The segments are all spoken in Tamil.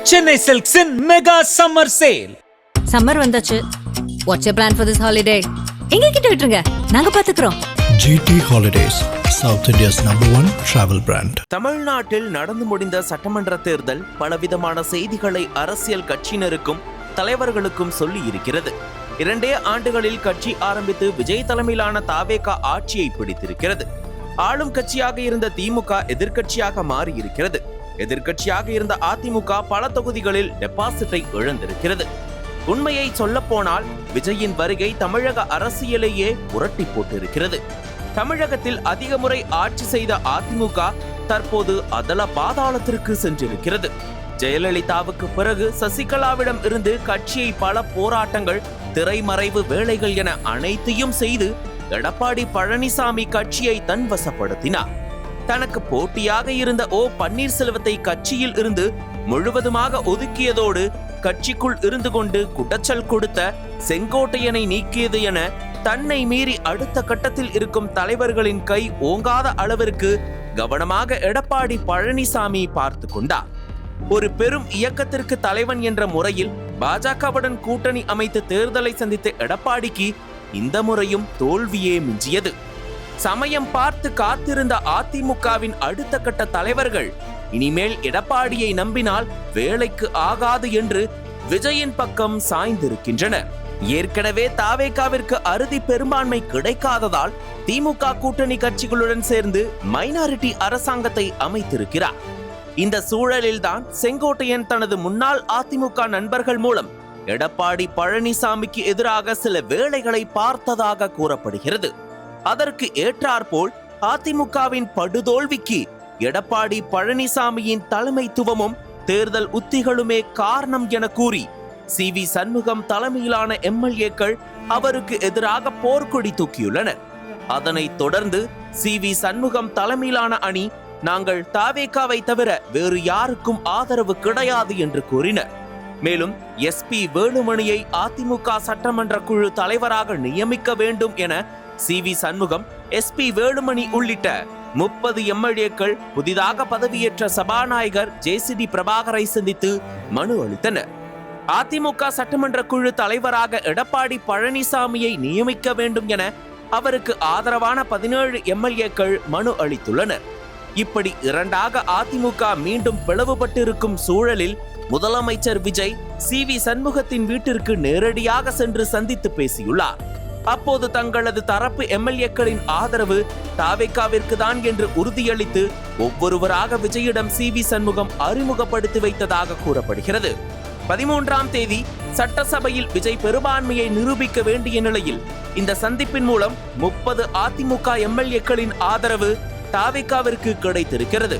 Chennai Silks in mega summer sale. Summer வந்தாச்சு. What's your plan for this holiday? எங்க கிட்ட விட்டுருங்க, நாங்க பாத்துக்கிறோம். GT Holidays, South India's #1 travel brand. தமிழ்நாட்டில் நடந்து முடிந்த சட்டமன்ற தேர்தல் பலவிதமான செய்திகளை அரசியல் கட்சியினருக்கும் தலைவர்களுக்கும் சொல்லி இருக்கிறது. 2 ஆண்டுகளில் கட்சி ஆரம்பித்து விஜய் தலைமையிலான தாவேகா ஆட்சியை பிடித்திருக்கிறது. ஆளும் கட்சியாக இருந்த திமுக எதிர்க்கட்சியாக மாறி இருக்கிறது. எதிர்க்கட்சியாக இருந்த அதிமுக பல தொகுதிகளில் டெபாசிட்டை இழந்திருக்கிறது. உண்மையை சொல்ல போனால் விஜயின் வருகை தமிழக அரசியலையே புரட்டி போட்டிருக்கிறது. தமிழகத்தில் அதிக முறை ஆட்சி செய்த அதிமுக தற்போது அதல பாதாளத்திற்கு சென்றிருக்கிறது. ஜெயலலிதாவுக்கு பிறகு சசிகலாவிடம் இருந்து கட்சியை பல போராட்டங்கள், திரைமறைவு வேலைகள் என அனைத்தையும் செய்து எடப்பாடி பழனிசாமி கட்சியை தன்வசப்படுத்தினார். தனக்கு போட்டியாக இருந்த ஓ பன்னீர்செல்வத்தை கட்சியில் இருந்து முழுவதுமாக ஒதுக்கியதோடு கட்சிக்குள் இருந்து கொண்டு குடைச்சல் கொடுத்த செங்கோட்டையனை நீக்கியது என தன்னை மீறி அடுத்த கட்டத்தில் இருக்கும் தலைவர்களின் கை ஓங்காத அளவிற்கு கவனமாக எடப்பாடி பழனிசாமி பார்த்து கொண்டார். ஒரு பெரும் இயக்கத்திற்கு தலைவன் என்ற முறையில் பாஜகவுடன் கூட்டணி அமைத்து தேர்தலை சந்தித்த எடப்பாடிக்கு இந்த முறையும் தோல்வியே மிஞ்சியது. சமயம் பார்த்து காத்திருந்த அதிமுகவின் அடுத்த கட்ட தலைவர்கள் இனிமேல் எடப்பாடியை நம்பினால் வேலைக்கு ஆகாது என்று விஜயின் பக்கம் சாய்ந்திருக்கின்றனர். ஏற்கனவே தாவேகாவிற்கு அறுதி பெரும்பான்மை கிடைக்காததால் திமுக கூட்டணி கட்சிகளுடன் சேர்ந்து மைனாரிட்டி அரசாங்கத்தை அமைத்திருக்கிறார். இந்த சூழலில்தான் செங்கோட்டையன் தனது முன்னாள் அதிமுக நண்பர்கள் மூலம் எடப்பாடி பழனிசாமிக்கு எதிராக சில வேலைகளை பார்த்ததாக கூறப்படுகிறது. அதற்கு ஏற்றாற்போல் அதிமுகவின் படுதோல்விக்கு எடப்பாடி பழனிசாமியின் தலைமைத்துவமும் தேர்தல் உத்திகளுமே காரணம் என கூறி CV சண்முகம் தலைமையிலான MLAக்கள் அவருக்கு எதிராக போர்க்கொடி தூக்கியுள்ளனர். அதனைத் தொடர்ந்து CV சண்முகம் தலைமையிலான அணி நாங்கள் தாவேகாவை தவிர வேறு யாருக்கும் ஆதரவு கிடையாது என்று கூறினர். மேலும் SP வேலுமணியை அதிமுக சட்டமன்ற குழு தலைவராக நியமிக்க வேண்டும் என CV சண்முகம், SP வேலுமணி உள்ளிட்ட 30 MLAக்கள் புதிதாக பதவியேற்ற சபாநாயகர் JCD பிரபாகரை சந்தித்து மனு அளித்தனர். அதிமுக சட்டமன்ற குழு தலைவராக எடப்பாடி பழனிசாமியை நியமிக்க வேண்டும் என அவருக்கு ஆதரவான 17 MLAக்கள் மனு அளித்துள்ளனர். இப்படி இரண்டாக அதிமுக மீண்டும் பிளவுபட்டிருக்கும் சூழலில் முதலமைச்சர் விஜய் CV சண்முகத்தின் வீட்டிற்கு நேரடியாக சென்று சந்தித்து பேசியுள்ளார். அப்போது தங்களது தரப்பு MLAக்களின் ஆதரவு தாவேகாவிற்கு தான் என்று உறுதியளித்து ஒவ்வொருவராக விஜயிடம் CV சண்முகம் அறிமுகப்படுத்தி வைத்ததாக கூறப்படுகிறது. 13ஆம் தேதி சட்டசபையில் விஜய் பெரும்பான்மையை நிரூபிக்க வேண்டிய நிலையில் இந்த சந்திப்பின் மூலம் 30 அதிமுக MLAக்களின் ஆதரவு தாவேகாவிற்கு கிடைத்திருக்கிறது.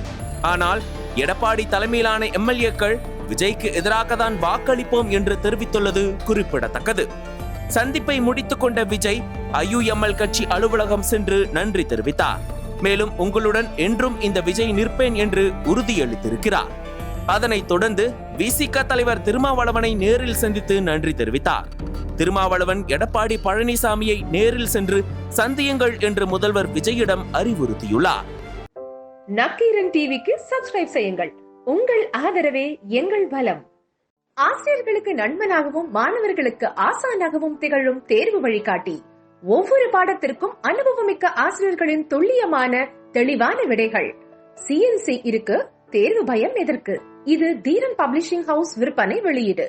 ஆனால் எடப்பாடி தலைமையிலான MLAக்கள் விஜய்க்கு எதிராக தான் வாக்களிப்போம் என்று தெரிவித்துள்ளது குறிப்பிடத்தக்கது. சந்திப்பை முடித்துக் கொண்ட விஜய் IUML கட்சி அலுவலகம் சென்று நன்றி தெரிவித்தார். மேலும் உங்களுடன் என்றும் இந்த விஜய் நிற்பேன் என்று உறுதியளித்திருக்கிறார். அதனைத் தொடர்ந்து VCK தலைவர் திருமாவளவனை நேரில் சந்தித்து நன்றி தெரிவித்தார். திருமாவளவன் எடப்பாடி பழனிசாமியை நேரில் சென்று சந்தியுங்கள் என்று முதல்வர் விஜயிடம் அறிவுறுத்தியுள்ளார். நக்கீரன் டிவிக்கு சப்ஸ்கிரைப் செய்யுங்கள். உங்கள் ஆதரவே எங்கள் பலம். ஆசிரியர்களுக்கு நண்பனாகவும் மாணவர்களுக்கு ஆசானாகவும் திகழும் தேர்வு வழிகாட்டி. ஒவ்வொரு பாடத்திற்கும் அனுபவமிக்க ஆசிரியர்களின் துல்லியமான தெளிவான விடைகள். CNC இருக்கு, தேர்வு பயம் எதற்கு? இது தீரன் பப்ளிஷிங் ஹவுஸ் விற்பனை வெளியீடு.